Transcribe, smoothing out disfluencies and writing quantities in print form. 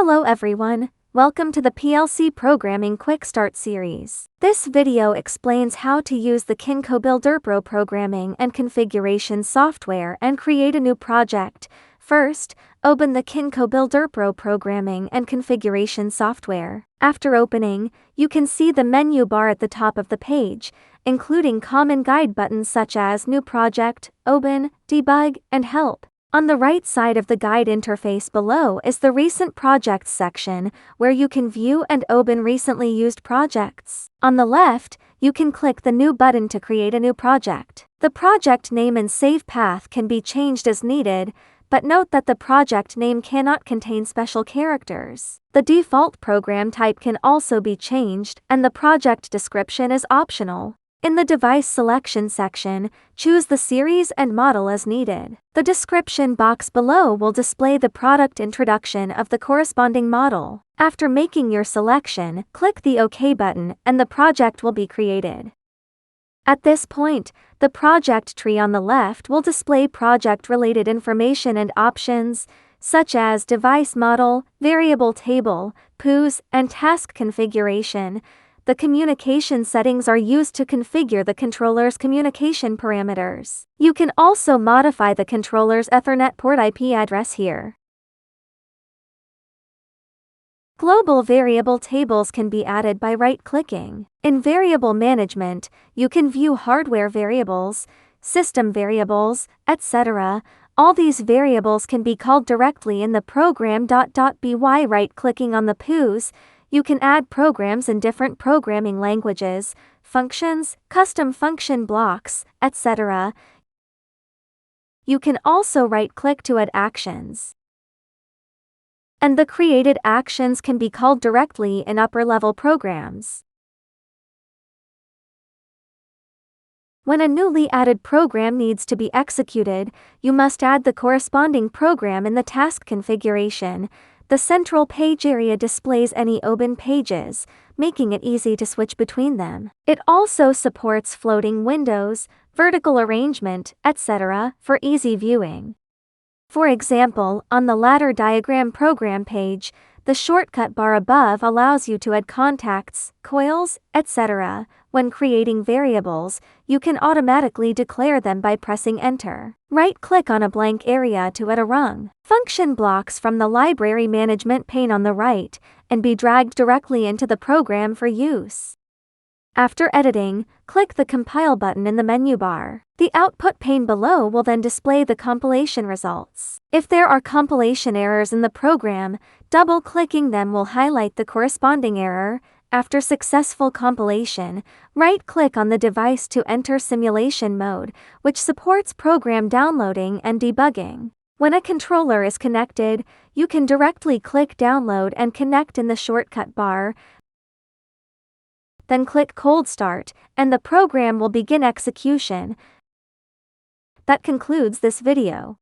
Hello everyone, welcome to the PLC Programming Quick Start series. This video explains how to use the KincoBuilderPro programming and configuration software and create a new project. First, open the KincoBuilderPro programming and configuration software. After opening, you can see the menu bar at the top of the page, including common guide buttons such as New Project, Open, Debug, and Help. On the right side of the guide interface below is the Recent Projects section, where you can view and open recently used projects. On the left, you can click the New button to create a new project. The project name and save path can be changed as needed, but note that the project name cannot contain special characters. The default program type can also be changed, and the project description is optional. In the device selection section, choose the series and model as needed. The description box below will display the product introduction of the corresponding model. After making your selection, click the OK button and the project will be created. At this point, the project tree on the left will display project-related information and options, such as device model, variable table, POOs, and task configuration. The communication settings are used to configure the controller's communication parameters. You can also modify the controller's Ethernet port IP address here. Global variable tables can be added by right-clicking. In variable management, you can view hardware variables, system variables, etc. All these variables can be called directly in the program. By right-clicking on the POOs, you can add programs in different programming languages, functions, custom function blocks, etc. You can also right-click to add actions. And the created actions can be called directly in upper-level programs. When a newly added program needs to be executed, you must add the corresponding program in the task configuration. The central page area displays any open pages, making it easy to switch between them. It also supports floating windows, vertical arrangement, etc. for easy viewing. For example, on the ladder diagram program page, the shortcut bar above allows you to add contacts, coils, etc. When creating variables, you can automatically declare them by pressing Enter. Right-click on a blank area to add a rung. Function blocks from the library management pane on the right, and be dragged directly into the program for use. After editing, click the Compile button in the menu bar. The output pane below will then display the compilation results. If there are compilation errors in the program, double-clicking them will highlight the corresponding error. After successful compilation, right-click on the device to enter simulation mode, which supports program downloading and debugging. When a controller is connected, you can directly click Download and Connect in the shortcut bar. Then click Cold Start, and the program will begin execution. That concludes this video.